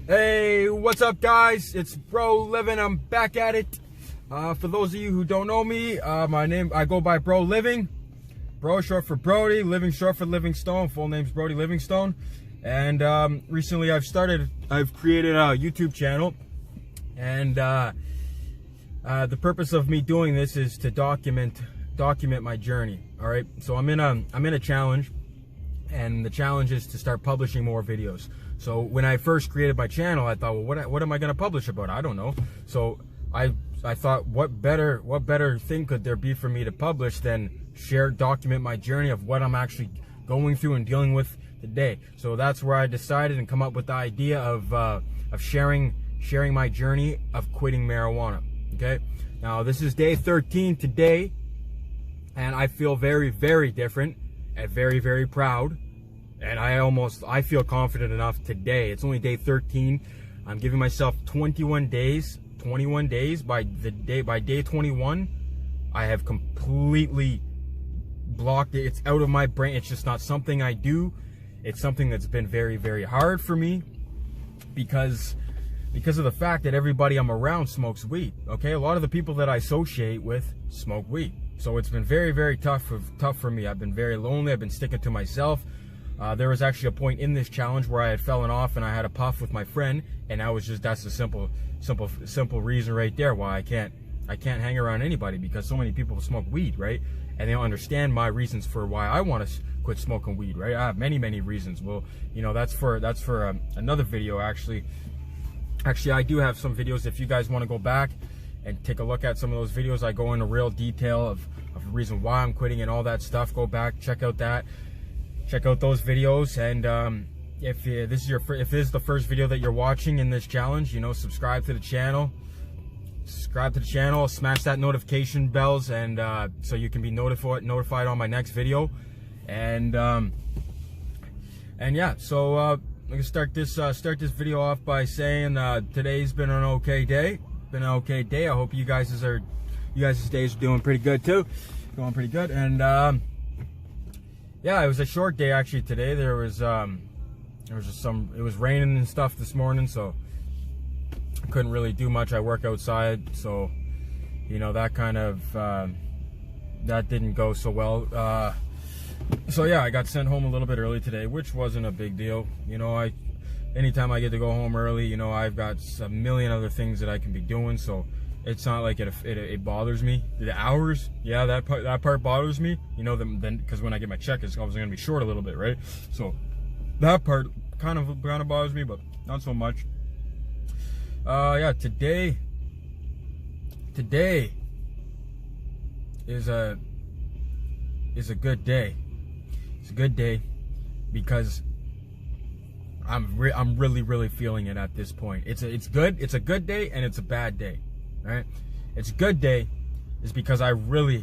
Hey, what's up, guys? It's Bro Living. I'm back at it. For those of you who don't know me, I go by Bro Living. Bro short for Brody, Living short for Livingstone. Full name's Brody Livingstone. And recently I've created a YouTube channel, and the purpose of me doing this is to document my journey. All right, so I'm in a challenge, and the challenge is to start publishing more videos. So when I first created my channel, I thought, well, what am I going to publish about? I don't know. So I thought, what better thing could there be for me to publish than document my journey of what I'm actually going through and dealing with today. So that's where I decided and come up with the idea of sharing my journey of quitting marijuana. Okay, now this is day 13 today, and I feel very, very different and very, very proud. And I feel confident enough today. It's only day 13. I'm giving myself 21 days. By day 21, I have completely blocked it. It's out of my brain. It's just not something I do. It's something that's been very, very hard for me because of the fact that everybody I'm around smokes weed. Okay, a lot of the people that I associate with smoke weed. So it's been very, very tough for me. I've been very lonely. I've been sticking to myself. There was actually a point in this challenge where I had fallen off and I had a puff with my friend, and that's the simple reason right there why I can't hang around anybody, because so many people smoke weed, right? And they don't understand my reasons for why I want to quit smoking weed, right? I have many reasons. Well, you know, that's for another video. Actually, I do have some videos. If you guys want to go back and take a look at some of those videos, I go into real detail of the reason why I'm quitting and all that stuff. Go back, check out those videos. And if this is the first video that you're watching in this challenge, you know, subscribe to the channel, smash that notification bells, and so you can be notified on my next video. And yeah, so I'm gonna start this video off by saying today's been an okay day. I hope you guys' days are doing pretty good too. Going pretty good. And yeah, it was a short day actually today. It was raining and stuff this morning, so I couldn't really do much. I work outside, so you know, that kind of that didn't go so well. So yeah, I got sent home a little bit early today, which wasn't a big deal. You know, anytime I get to go home early, you know, I've got a million other things that I can be doing, so it's not like it bothers me. The hours, yeah, that part bothers me. You know, then because when I get my check, it's obviously gonna be short a little bit, right? So that part kind of bothers me, but not so much. Yeah, today is a good day. It's a good day because I'm really feeling it at this point. It's good. It's a good day and it's a bad day. Right? It's a good day is because I really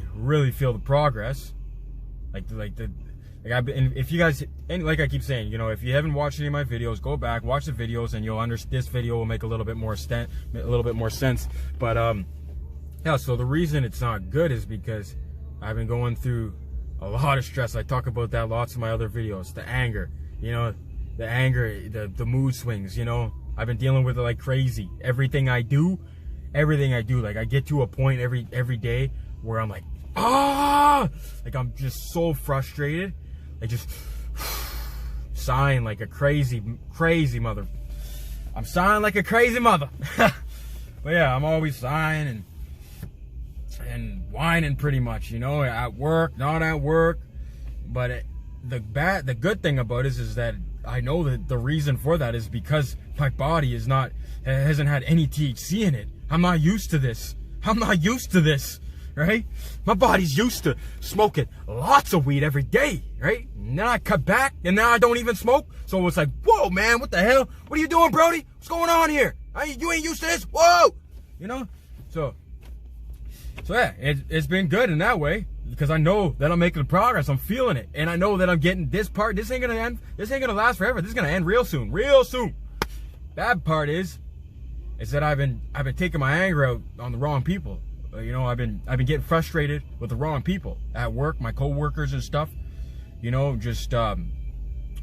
feel the progress. If you guys, and like I keep saying, you know, if you haven't watched any of my videos, go back, watch the videos, and you'll understand. This video will make a little bit more sense. But yeah, so the reason it's not good is because I've been going through a lot of stress. I talk about that lots in my other videos. The anger, you know, the mood swings. You know, I've been dealing with it like crazy. Everything I do, like I get to a point every day where I'm like, like I'm just so frustrated. I just sighing like a crazy mother. I'm sighing like a crazy mother. But yeah, I'm always sighing and whining pretty much, you know, at work, not at work. But the good thing about it is that I know that the reason for that is because my body hasn't had any THC in it. I'm not used to this, right? My body's used to smoking lots of weed every day, right? And then I cut back, and now I don't even smoke. So it's like, whoa, man, what the hell? What are you doing, Brody? What's going on here? You ain't used to this? Whoa! You know? So yeah, it's been good in that way, because I know that I'm making progress. I'm feeling it, and I know that I'm getting this part. This ain't gonna end. This ain't gonna last forever. This is gonna end real soon. Bad part is that I've been taking my anger out on the wrong people. You know, I've been getting frustrated with the wrong people at work, my co-workers and stuff. You know, just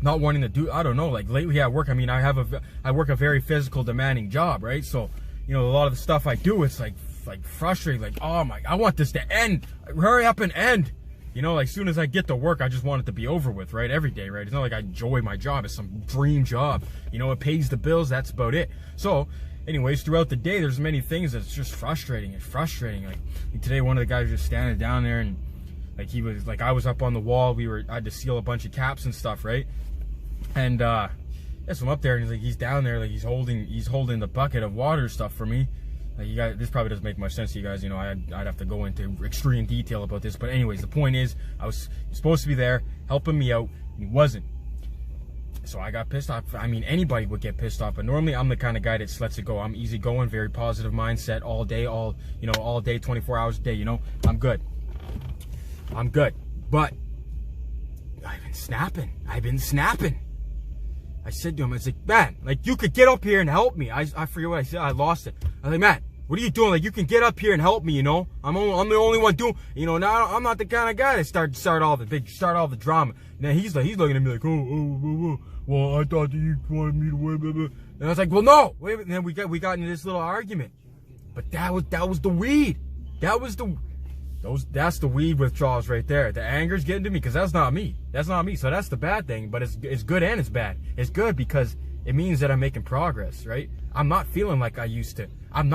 not wanting to do, I don't know, like lately at work, I mean, I work a very physical, demanding job, right? So, you know, a lot of the stuff I do, it's like frustrating, like, oh my, I want this to end, hurry up and end. You know, like, as soon as I get to work, I just want it to be over with, right? Every day, right? It's not like I enjoy my job. It's some dream job. You know, it pays the bills. That's about it. So, anyways, throughout the day, there's many things that's just frustrating. It's frustrating. Like, today, one of the guys was just standing down there, and, like, he was, like, I was up on the wall. I had to seal a bunch of caps and stuff, right? And, yeah, so I'm up there, and he's down there, like, he's holding the bucket of water stuff for me. Like, you guys, this probably doesn't make much sense to you guys, you know, I'd have to go into extreme detail about this, but anyways, the point is, I was supposed to be there, helping me out, and he wasn't. So I got pissed off. I mean, anybody would get pissed off, but normally I'm the kind of guy that just lets it go. I'm easy going, very positive mindset, all day, all day, 24 hours a day, you know, I'm good. But I've been snapping. I said to him, I was like, man, like, you could get up here and help me. I forget what I said. I lost it. I was like, man, what are you doing? Like, you can get up here and help me, you know? I'm the only one doing, you know, now I'm not the kind of guy that start all the drama. And then he's looking at me like, well, I thought that you wanted me to win, blah, blah. And I was like, well, no. Wait a minute. And then we got into this little argument. But that was the weed. That's the weed withdrawals right there. The anger's getting to me because that's not me. So that's the bad thing, but it's good and it's bad. It's good because it means that I'm making progress, right? I'm not feeling like I used to. I've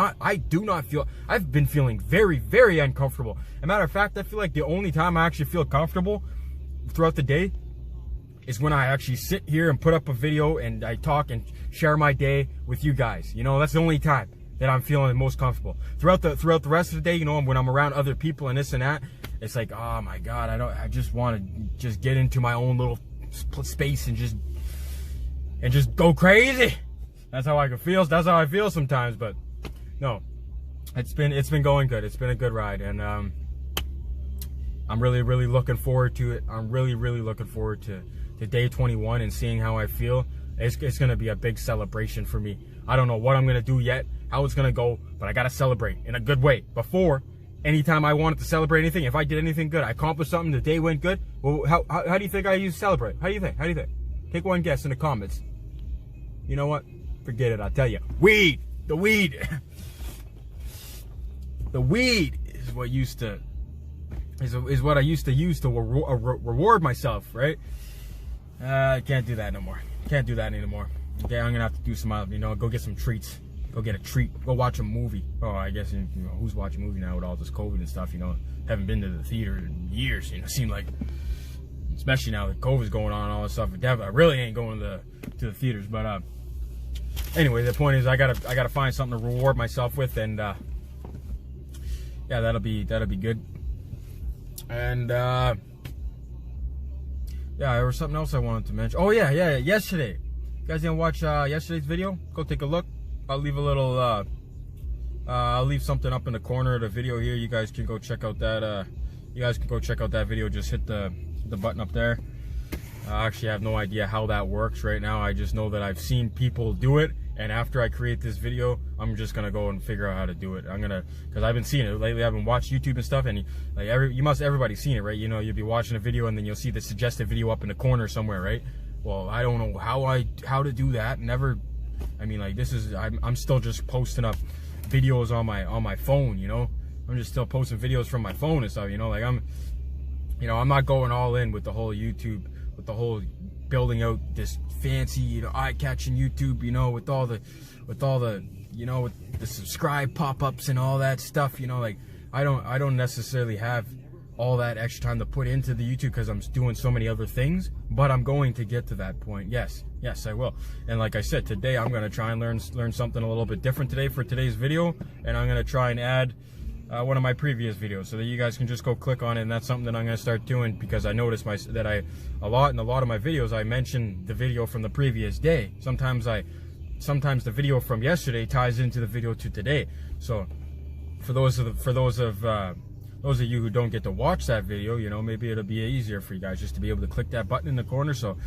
been feeling very, very uncomfortable. As a matter of fact, I feel like the only time I actually feel comfortable throughout the day is when I actually sit here and put up a video and I talk and share my day with you guys. You know, that's the only time that I'm feeling the most comfortable. Throughout the rest of the day, you know, when I'm around other people and this and that, it's like, oh my God, I just want to just get into my own little space and just go crazy. That's how I can feel. That's how I feel sometimes. But no, it's been going good. It's been a good ride, and I'm really, really looking forward to it. I'm really, really looking forward to day 21 and seeing how I feel. It's gonna be a big celebration for me. I don't know what I'm gonna do yet, how it's gonna go, but I gotta celebrate in a good way. Before, anytime I wanted to celebrate anything, if I did anything good, I accomplished something, the day went good. Well, how do you think I used to celebrate? How do you think? Take one guess in the comments. You know what? Forget it. I'll tell you. Weed. The weed. The weed is what I used to use to reward myself, right? I can't do that no more. Can't do that anymore. Okay, I'm gonna have to do some, go get some treats. Go get a treat. Go watch a movie. Oh, I guess, you know, who's watching a movie now with all this COVID and stuff, you know? Haven't been to the theater in years, you know, seem like, especially now that COVID's going on and all this stuff. I really ain't going to the theaters, but, anyway, the point is I gotta find something to reward myself with, and, yeah, that'll be good. And, yeah, there was something else I wanted to mention. Oh, yeah, yesterday. You guys didn't watch, yesterday's video? Go take a look. I'll leave a little, I'll leave something up in the corner of the video here. You guys can go check out that, video. Just hit the button up there. I actually have no idea how that works right now. I just know that I've seen people do it, and after I create this video, I'm just gonna go and figure out how to do it. Because I've been seeing it lately. I've been watching YouTube and stuff, and like everybody's seen it, right? You know, you'll be watching a video and then you'll see the suggested video up in the corner somewhere, right? Well, I don't know how to do that. I mean, like, I'm still just posting up videos on my phone, you know? I'm just still posting videos from my phone and stuff, you know? Like, I'm not going all in with the whole YouTube, with the whole building out this fancy, you know, eye-catching YouTube, you know, with all the, you know, with the subscribe pop-ups and all that stuff, you know? Like, I don't necessarily have all that extra time to put into the YouTube because I'm doing so many other things, but I'm going to get to that point. Yes, I will. And like I said, today I'm going to try and learn something a little bit different today for today's video, and I'm going to try and add one of my previous videos so that you guys can just go click on it, and that's something that I'm going to start doing because I noticed that a lot of my videos I mention the video from the previous day. Sometimes the video from yesterday ties into the video to today. So for those of you who don't get to watch that video, you know, maybe it'll be easier for you guys just to be able to click that button in the corner. So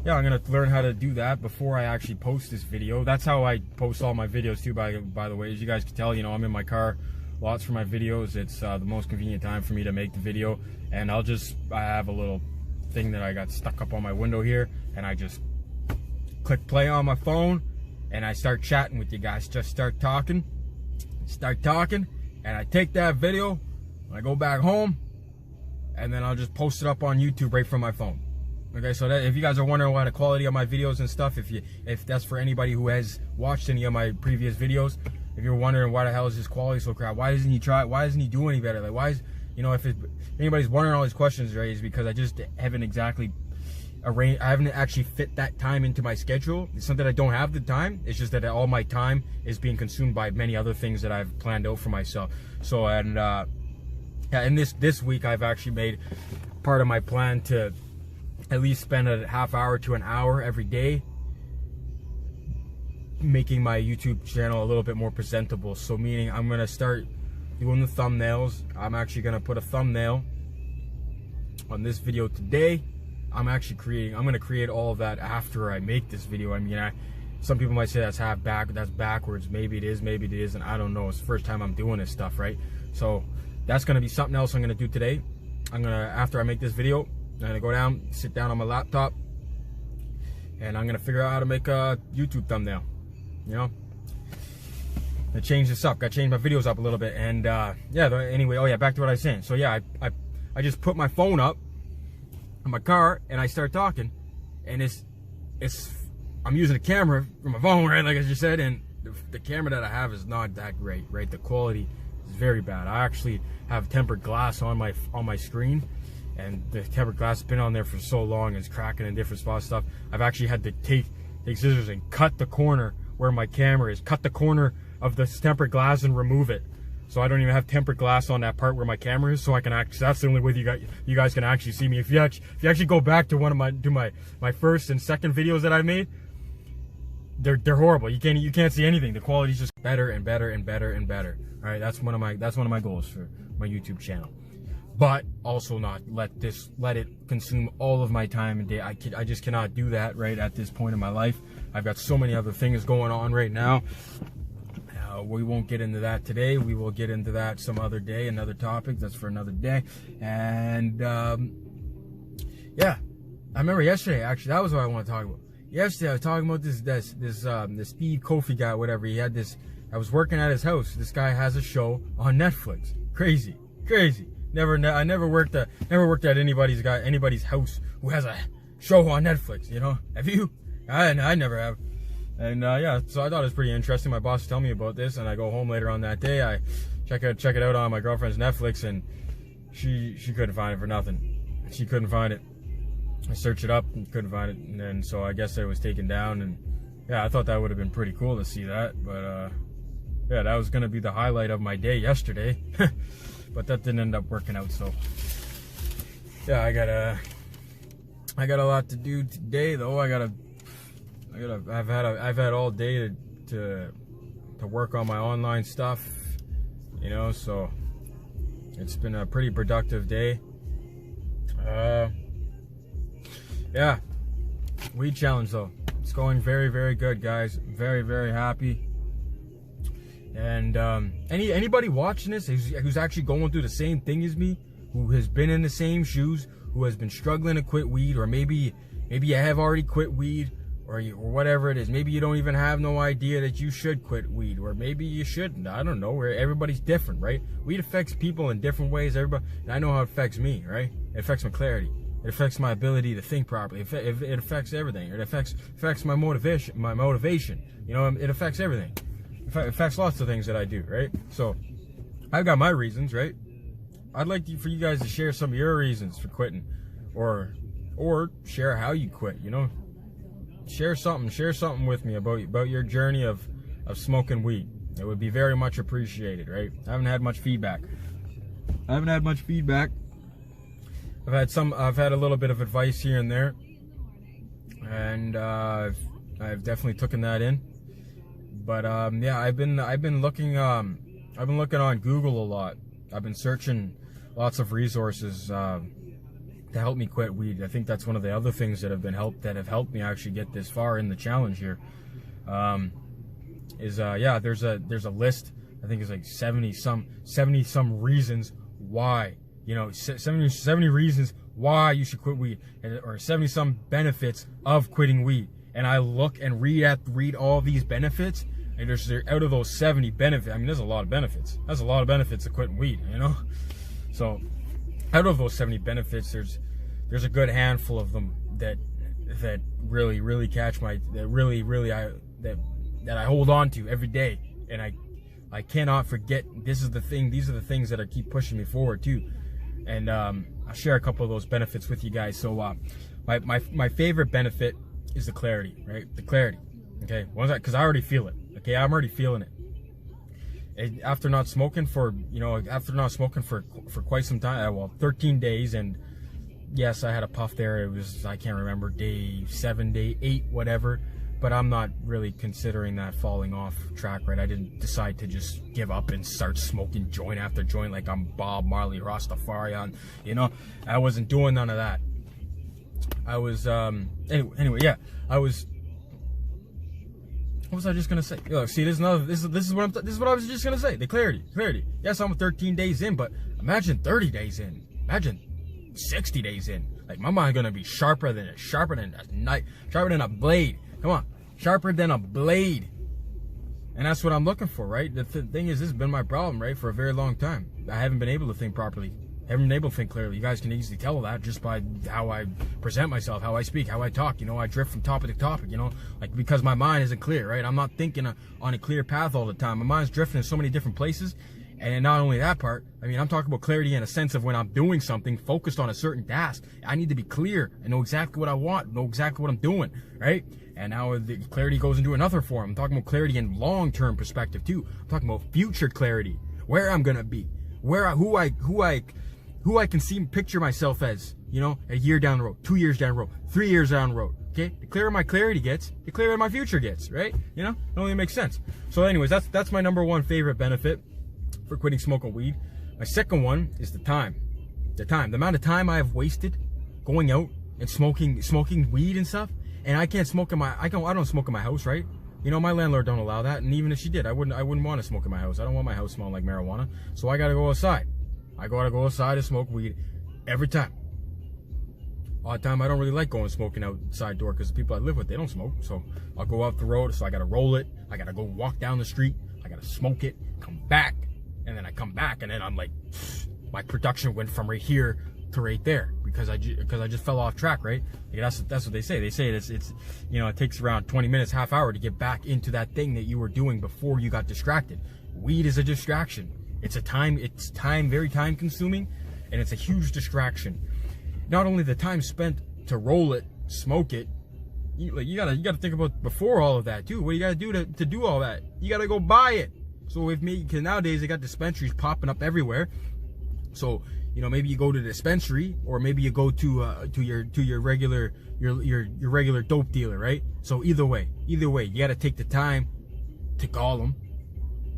yeah, I'm gonna learn how to do that before I actually post this video. That's how I post all my videos too, by the way. As you guys can tell, you know, I'm in my car lots for my videos. It's the most convenient time for me to make the video, and I have a little thing that I got stuck up on my window here, and I just click play on my phone and I start chatting with you guys. Just start talking, and I take that video, I go back home, and then I'll just post it up on YouTube right from my phone. Okay, so that if you guys are wondering why the quality of my videos and stuff, if that's for anybody who has watched any of my previous videos, if you're wondering why the hell is this quality so crap, why doesn't he do any better? Like, why is, you know, if anybody's wondering all these questions, right, is because I just haven't exactly arranged, I haven't actually fit that time into my schedule. It's not that I don't have the time, it's just that all my time is being consumed by many other things that I've planned out for myself. So, and yeah, and this week I've actually made part of my plan to at least spend a half hour to an hour every day making my YouTube channel a little bit more presentable. So meaning I'm gonna start doing the thumbnails. I'm actually gonna put a thumbnail on this video today. I'm gonna create all of that after I make this video. I mean, some people might say that's backwards. Maybe it is, maybe it isn't. I don't know. It's the first time I'm doing this stuff, right? So that's gonna be something else I'm gonna do today. After I make this video, I'm gonna go down, sit down on my laptop, and I'm gonna figure out how to make a YouTube thumbnail. You know, I change this up. Got to change my videos up a little bit. And yeah. Anyway, oh yeah, back to what I was saying. So yeah, I just put my phone up in my car and I start talking, and I'm using a camera from my phone, right? Like I just said, and the camera that I have is not that great, right? The quality is very bad. I actually have tempered glass on my screen. And the tempered glass has been on there for so long, it's cracking in different spots stuff. I've actually had to take scissors and cut the corner where my camera is, cut the corner of the tempered glass and remove it. So I don't even have tempered glass on that part where my camera is, so I can actually, that's the only way you guys can actually see me. If you actually go back to my first and second videos that I made, they're horrible. You can't see anything. The quality's just better and better and better and better. All right, that's one of my goals for my YouTube channel. But also not let it consume all of my time and day. I just cannot do that right at this point in my life. I've got so many other things going on right now. We won't get into that today. We will get into that some other day, another topic. That's for another day. And yeah, I remember yesterday. Actually, that was what I want to talk about. Yesterday, I was talking about this Steve Kofi guy, whatever. He had this. I was working at his house. This guy has a show on Netflix. Crazy. I never worked at anybody's house who has a show on Netflix. You know, have you? I never have. And yeah, so I thought it was pretty interesting. My boss told me about this, and I go home later on that day. I check it out on my girlfriend's Netflix, and she couldn't find it for nothing. She couldn't find it. I searched it up and couldn't find it, and then so I guess it was taken down. And yeah, I thought that would have been pretty cool to see that, but yeah, that was gonna be the highlight of my day yesterday. But that didn't end up working out. So yeah, I got a lot to do today, though. I've had all day to work on my online stuff, you know. So it's been a pretty productive day. Yeah, weed challenge though, it's going very, very good, guys. Very, very happy. And anybody watching this who's actually going through the same thing as me, who has been in the same shoes, who has been struggling to quit weed, or maybe you have already quit weed, or whatever it is. Maybe you don't even have no idea that you should quit weed, or maybe you shouldn't. I don't know. Everybody's different, right? Weed affects people in different ways. Everybody, and I know how it affects me, right? It affects my clarity. It affects my ability to think properly. It affects everything. It affects my motivation. You know, it affects everything. It affects lots of things that I do, right? So I've got my reasons, right? I'd like for you guys to share some of your reasons for quitting, or share how you quit. You know, share something with me about your journey of smoking weed. It would be very much appreciated, right? I haven't had much feedback. I've had a little bit of advice here and there, and I've definitely taken that in. But yeah, I've been looking on Google a lot. I've been searching lots of resources to help me quit weed. I think that's one of the other things that have helped me actually get this far in the challenge here. Yeah, there's a list. I think it's like 70 some reasons why. You know, 70 reasons why you should quit weed, or 70 some benefits of quitting weed. And I look and read all these benefits, and there's out of those 70 benefits, I mean, there's a lot of benefits. That's a lot of benefits of quitting weed, you know? So out of those 70 benefits, there's a good handful of them that really catch my, that I hold on to every day. And I cannot forget, these are the things that keep pushing me forward too. And I'll share a couple of those benefits with you guys. So my favorite benefit is the clarity, right? The clarity, okay? Because I already feel it, okay? I'm already feeling it. And after not smoking for quite some time, well, 13 days, and yes, I had a puff there. It was, I can't remember, day 7, day 8, whatever. But I'm not really considering that falling off track, right? I didn't decide to just give up and start smoking joint after joint like I'm Bob Marley Rastafarian, you know? I wasn't doing none of that. I was, anyway, yeah, I was, what was I just gonna say? Look, see, this is what I was just gonna say. The clarity. Yes, I'm 13 days in, but imagine 30 days in. Imagine 60 days in. Like, my mind's gonna be sharper than a blade. Come on, sharper than a blade. And that's what I'm looking for, right? The thing is, this has been my problem, right, for a very long time. I haven't been able to think properly. I haven't been able to think clearly. You guys can easily tell that just by how I present myself, how I speak, how I talk. You know, I drift from topic to topic, you know, like, because my mind isn't clear, right? I'm not thinking on a clear path all the time. My mind's drifting in so many different places. And not only that part, I mean, I'm talking about clarity in a sense of when I'm doing something focused on a certain task, I need to be clear and know exactly what I want, know exactly what I'm doing, right? And now the clarity goes into another form. I'm talking about clarity in long-term perspective too. I'm talking about future clarity, where I'm gonna be, who I can see and picture myself as, you know, a year down the road, 2 years down the road, 3 years down the road. Okay, the clearer my clarity gets, the clearer my future gets, right? You know, it only makes sense. So, anyways, that's my number one favorite benefit for quitting smoking weed. My second one is the time. The amount of time I have wasted going out and smoking weed and stuff. And I can't smoke in I don't smoke in my house, right? You know, my landlord don't allow that. And even if she did, I wouldn't want to smoke in my house. I don't want my house smelling like marijuana. So I gotta go outside. I gotta go outside and smoke weed every time. All the time, I don't really like going smoking outside door because the people I live with, they don't smoke. So I'll go out the road. So I gotta roll it. I gotta go walk down the street. I gotta smoke it, come back. And then I come back, and then I'm like, my production went from right here to right there because I just fell off track, right? Like, that's what they say. They say it's you know, it takes around 20 minutes, half hour to get back into that thing that you were doing before you got distracted. Weed is a distraction. It's very time consuming, and it's a huge distraction. Not only the time spent to roll it, smoke it, you gotta think about before all of that too. What you gotta do to do all that? You gotta go buy it. So with me, because nowadays they got dispensaries popping up everywhere. So, you know, maybe you go to the dispensary, or maybe you go to your regular dope dealer, right? So either way, you got to take the time to call them.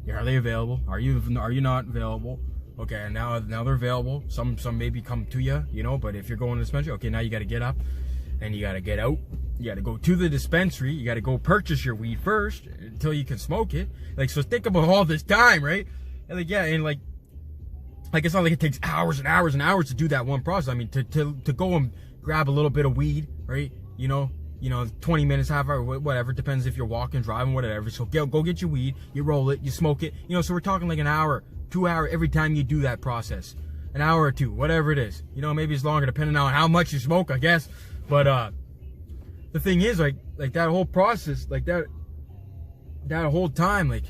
Are they available? Are you not available? Okay, and now they're available. Some maybe come to you, you know. But if you're going to the dispensary, okay, now you got to get up and you got to get out. You got to go to the dispensary. You got to go purchase your weed first until you can smoke it. Like, so think about all this time, right? And like, yeah, and like it's not like it takes hours and hours and hours to do that one process. I mean, to go and grab a little bit of weed, right? You know, 20 minutes, half hour, whatever. Depends if you're walking, driving, whatever. So go get your weed. You roll it. You smoke it. You know, so we're talking like an hour, 2 hours every time you do that process. An hour or two, whatever it is. You know, maybe it's longer depending on how much you smoke, I guess. But the thing is, like that whole process, like that whole time, like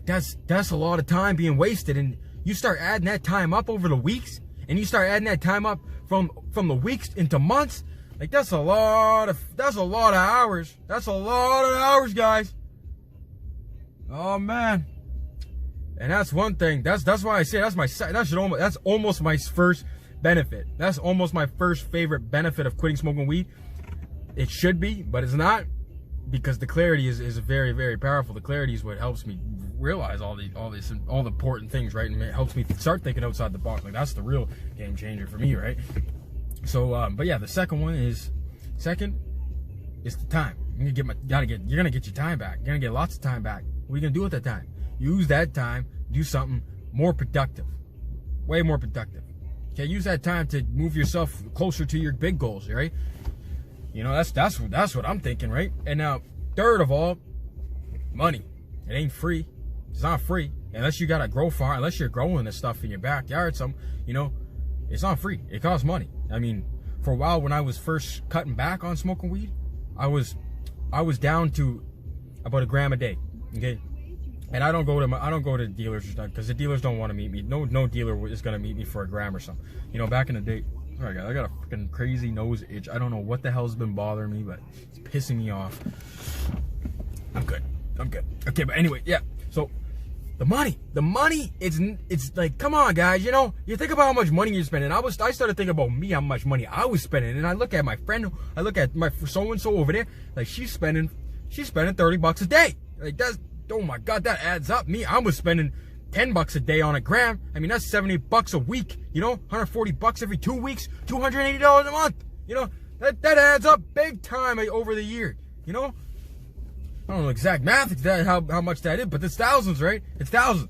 that's a lot of time being wasted. And you start adding that time up over the weeks, and you start adding that time up from the weeks into months. Like, that's a lot of hours. That's a lot of hours, guys. Oh man. And that's one thing. That's why I say that's almost my first benefit. That's almost my first favorite benefit of quitting smoking weed. It should be, but it's not, because the clarity is very, very powerful. The clarity is what helps me realize all the important things, right? And it helps me start thinking outside the box. Like, that's the real game changer for me, right? So, but yeah, the second is the time. You're gonna get your time back. You're gonna get lots of time back. What are you gonna do with that time? Use that time, do something more productive, way more productive. Okay, use that time to move yourself closer to your big goals, right? You know, that's what I'm thinking, right? And now, third of all, money. It ain't free. It's not free unless you got a grow farm, unless you're growing this stuff in your backyard. You know, it's not free. It costs money. I mean, for a while when I was first cutting back on smoking weed, I was down to about 1 gram a day. Okay, and I don't go to dealers because the dealers don't want to meet me. No dealer is gonna meet me for 1 gram or something. You know, back in the day. Sorry guys, I got a freaking crazy nose itch. I don't know what the hell's been bothering me, but it's pissing me off. I'm good. Okay, but anyway, yeah. So the money, it's like, come on guys, you know, you think about how much money you're spending. I started thinking about me, how much money I was spending, and I look at my friend, I look at my so-and-so over there, like she's spending $30 a day. Like that's, oh my God, that adds up. I was spending $10 a day on 1 gram. I mean, that's $70 a week, you know, $140 every 2 weeks, $280 a month. You know, that adds up big time over the year, you know. I don't know exact math, how much that is, but it's thousands, right? It's thousands.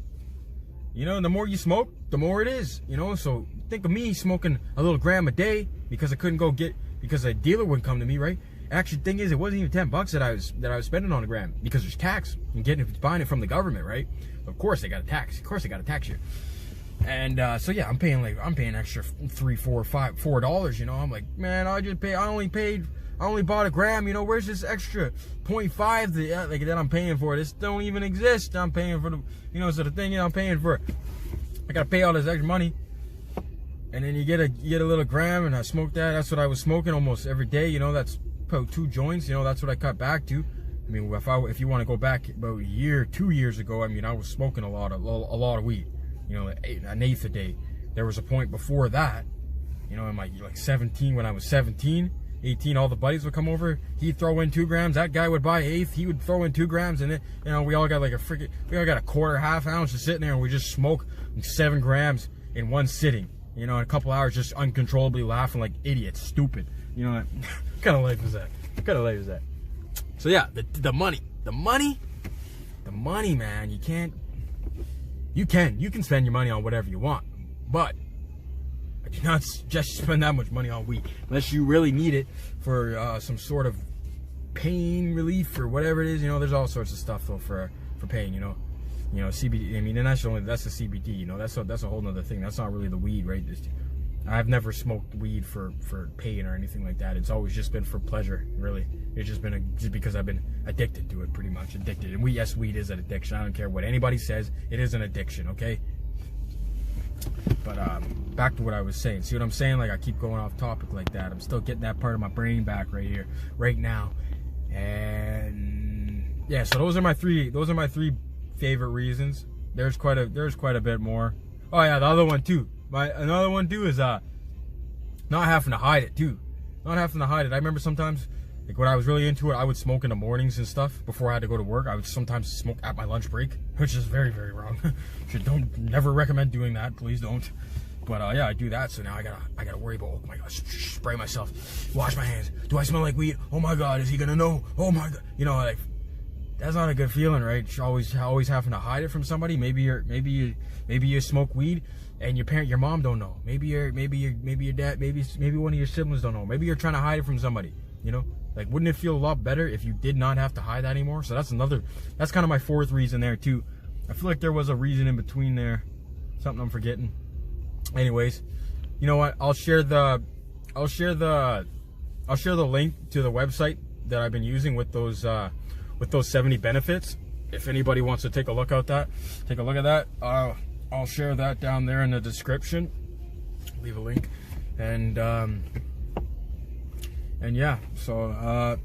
You know, the more you smoke, the more it is, you know. So think of me smoking a little gram a day because I couldn't go because a dealer wouldn't come to me, right? Actually, the thing is, it wasn't even $10 that I was spending on 1 gram because there's tax and buying it from the government, right? Of course they got a tax. Of course they got to tax you. And so yeah, I'm paying extra $3, $4, $4. You know, I'm like, man, I only bought 1 gram. You know, where's this extra 0.5 that I'm paying for? This don't even exist. I'm paying for so the thing, I'm paying for. I gotta pay all this extra money. And then you get a little gram, and I smoke that. That's what I was smoking almost every day. You know, that's about 2 joints. You know, that's what I cut back to. I mean, if you want to go back about 2 years ago, I mean, I was smoking a lot of weed. You know, an eighth a day. There was a point before that. You know, in my 17, when I was 17, 18, all the buddies would come over. He'd throw in 2 grams. That guy would buy eighth. He would throw in 2 grams, and we all got we all got a quarter, half ounce just sitting there, and we just smoke 7 grams in one sitting. You know, in a couple hours, just uncontrollably laughing like idiots, stupid. You know, what kind of life is that? So yeah, the money, man. You can spend your money on whatever you want, but I do not suggest you spend that much money on weed unless you really need it for some sort of pain relief or whatever it is. You know, there's all sorts of stuff though for pain. You know, CBD. I mean, and that's the CBD. You know, that's a whole nother thing. That's not really the weed, right? I've never smoked weed for pain or anything like that. It's always just been for pleasure, really. It's just been just because I've been addicted to it, pretty much addicted. And yes, weed is an addiction. I don't care what anybody says. It is an addiction, okay? But back to what I was saying. See what I'm saying? Like, I keep going off topic like that. I'm still getting that part of my brain back right here, right now. And yeah, so those are my three favorite reasons. There's quite a bit more. Oh yeah, the other one too. Another one too is not having to hide it too. Not having to hide it. I remember sometimes, like when I was really into it, I would smoke in the mornings and stuff before I had to go to work. I would sometimes smoke at my lunch break, which is very, very wrong. Never recommend doing that. Please don't. But yeah, I do that. So now I gotta worry about, oh my God, spray myself, wash my hands. Do I smell like weed? Oh my God, is he gonna know? Oh my God, you know, like that's not a good feeling, right? Always having to hide it from somebody. Maybe you smoke weed and your mom don't know. Maybe your dad, maybe one of your siblings don't know. Maybe you're trying to hide it from somebody. You know, like, wouldn't it feel a lot better if you did not have to hide that anymore? So that's kind of my fourth reason there too. I feel like there was a reason in between there, something I'm forgetting. Anyways, you know what? I'll share the link to the website that I've been using with those 70 benefits. If anybody wants to take a look at that, I'll share that down there in the description. Leave a link, and yeah. So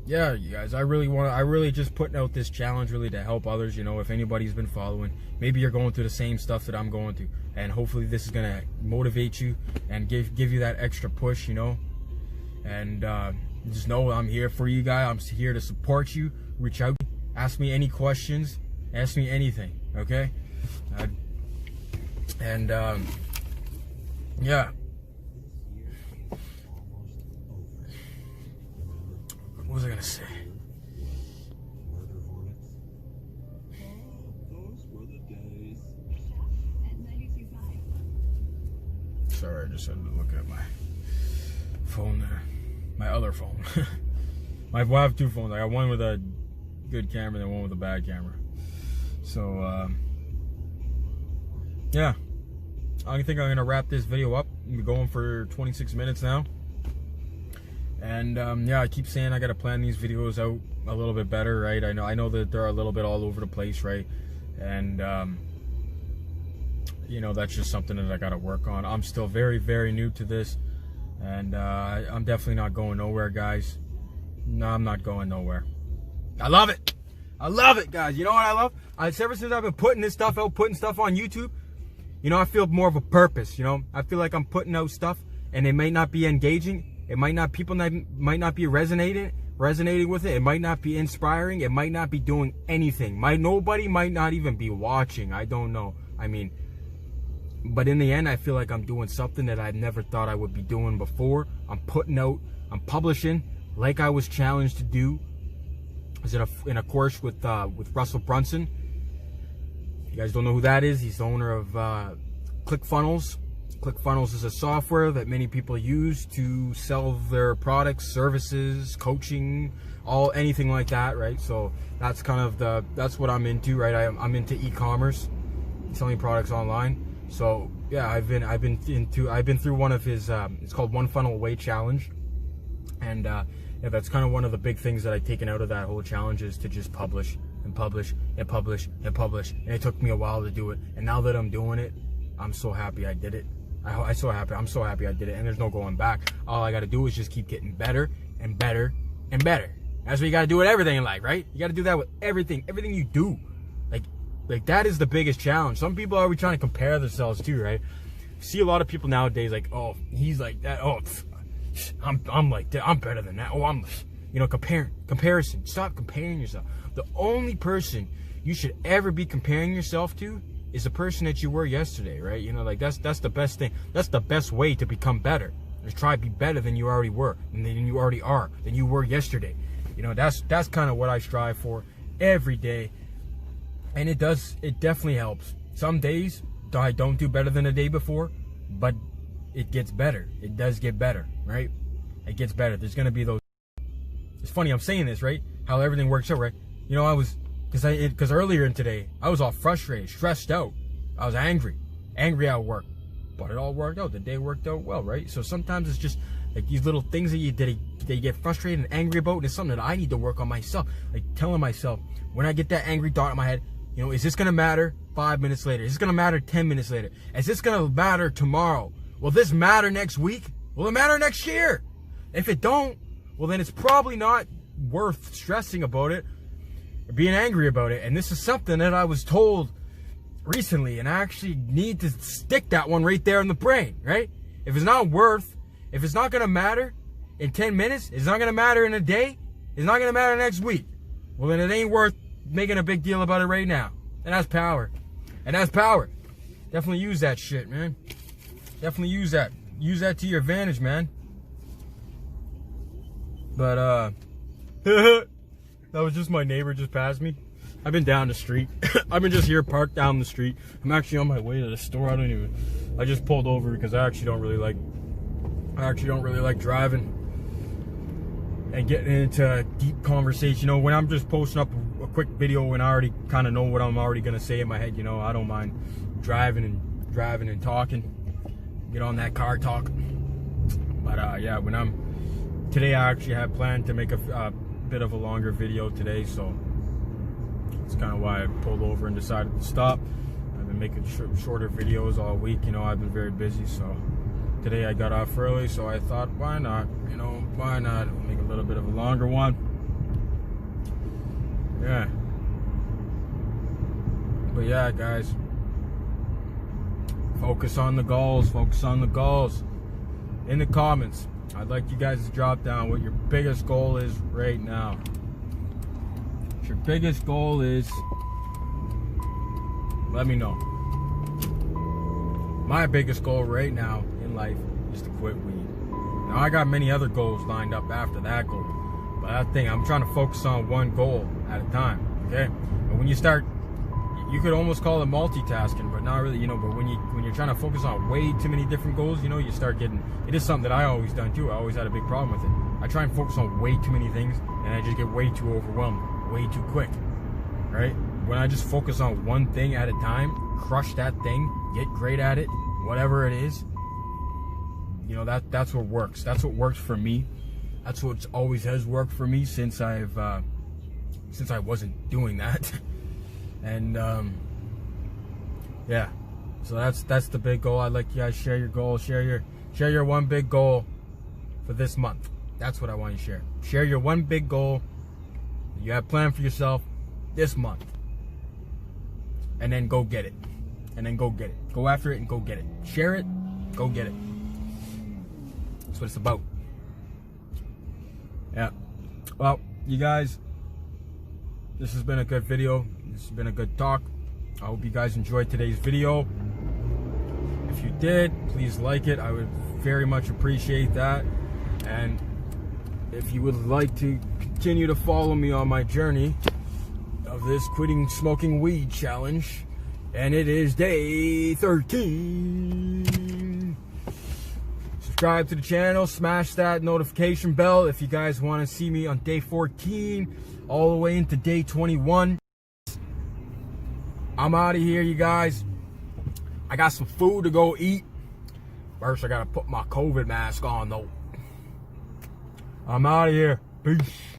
yeah, you guys, I really just putting out this challenge really to help others. You know, if anybody's been following, maybe you're going through the same stuff that I'm going through, and hopefully this is gonna motivate you and give you that extra push. You know, and just know I'm here for you guys. I'm here to support you. Reach out, ask me any questions, ask me anything, okay? Yeah. What was I gonna say? Sorry, I just had to look at my phone there. My other phone. I have two phones. I got one with a good camera and one with a bad camera. So, yeah. I think I'm going to wrap this video up. I'm going for 26 minutes now. And, yeah, I keep saying I got to plan these videos out a little bit better, right? I know that they're a little bit all over the place, right? And, you know, that's just something that I got to work on. I'm still very, very new to this. And I'm definitely not going nowhere, guys. No, I'm not going nowhere. I love it. I love it, guys. You know what I love? Ever since I've been putting this stuff out, putting stuff on YouTube, you know, I feel more of a purpose, you know? I feel like I'm putting out stuff and it may not be engaging. It might not, people might not be resonating with it. It might not be inspiring. It might not be doing anything. Nobody might not even be watching. I don't know. I mean, but in the end, I feel like I'm doing something that I never thought I would be doing before. I'm putting out, I'm publishing like I was challenged to do. I was in a course with Russell Brunson. You guys don't know who that is? He's the owner of ClickFunnels. ClickFunnels is a software that many people use to sell their products, services, coaching, anything like that, right? So that's kind of that's what I'm into, right? I'm into e-commerce, selling products online. So yeah, I've been through one of his it's called One Funnel Away Challenge, and yeah, that's kind of one of the big things that I've taken out of that whole challenge is to just publish and publish and publish and publish. And it took me a while to do it, and now that I'm doing it, I'm so happy I did it. I'm so happy I did it, and there's no going back. All I got to do is just keep getting better and better and better. That's what you got to do with everything in life, right? You got to do that with everything you do. Like that is the biggest challenge. Some people are always trying to compare themselves too, right? See a lot of people nowadays like, oh, he's like that. Oh, I'm like that. I'm better than that. Oh, I'm, you know, comparison. Stop comparing yourself. The only person you should ever be comparing yourself to is the person that you were yesterday, right? You know, like that's the best thing. That's the best way to become better. Is try to be better than you already were, and than you already are, than you were yesterday. You know, that's kind of what I strive for every day. And it definitely helps. Some days I don't do better than the day before, but it gets better. It does get better, right? It gets better. There's going to be those. It's funny I'm saying this, right? How everything works out, right? You know, because earlier in today, I was all frustrated, stressed out. I was angry at work, but it all worked out. The day worked out well, right? So sometimes it's just like these little things that you get frustrated and angry about. And it's something that I need to work on myself. Like telling myself, when I get that angry thought in my head, you know, is this going to matter 5 minutes later? Is this going to matter 10 minutes later? Is this going to matter tomorrow? Will this matter next week? Will it matter next year? If it don't, well, then it's probably not worth stressing about it or being angry about it. And this is something that I was told recently, and I actually need to stick that one right there in the brain, right? If it's not going to matter in 10 minutes, it's not going to matter in a day, it's not going to matter next week, well, then it ain't worth making a big deal about it right now. And that's power. Definitely use that shit, man. Definitely use that. Use that to your advantage, man. But that was just my neighbor just passed me. I've been down the street. I've been just here parked down the street. I'm actually on my way to the store. I just pulled over because I actually don't really like driving and getting into a deep conversation. You know, when I'm just posting up a quick video and I already kind of know what I'm already gonna say in my head, you know, I don't mind driving and talking. Get on that car talk. But yeah, today I actually had planned to make a bit of a longer video today, so that's kind of why I pulled over and decided to stop. I've been making shorter videos all week, you know, I've been very busy, so today I got off early, so I thought, why not, you know, why not make a little bit of a longer one. Yeah. But yeah, guys, focus on the goals. In the comments, I'd like you guys to drop down what your biggest goal is right now. What your biggest goal is, let me know. My biggest goal right now in life is to quit weed. Now I got many other goals lined up after that goal, but I'm trying to focus on one goal at a time, okay? But when you start, you could almost call it multitasking, but not really, but when you're trying to focus on way too many different goals, you start getting, it is something that I always done too. I always had a big problem with it. I try and focus on way too many things, and I just get way too overwhelmed, way too quick, right? When I just focus on one thing at a time, crush that thing, get great at it, whatever it is, that's what works. That's what works for me. That's what always has worked for me since I wasn't doing that. And yeah, so that's the big goal. I'd like you guys share your goal, share your one big goal for this month. That's what I want you to share. Share your one big goal that you have planned for yourself this month, and then go get it. Go after it and go get it. Share it, go get it. That's what it's about. Yeah. Well, you guys, this has been a good video. This has been a good talk. I hope you guys enjoyed today's video. If you did, please like it. I would very much appreciate that. And if you would like to continue to follow me on my journey of this quitting smoking weed challenge, and it is day 13. Subscribe to the channel, smash that notification bell if you guys want to see me on day 14 all the way into day 21. I'm out of here, you guys. I got some food to go eat. First, I gotta put my COVID mask on though. I'm out of here. Peace.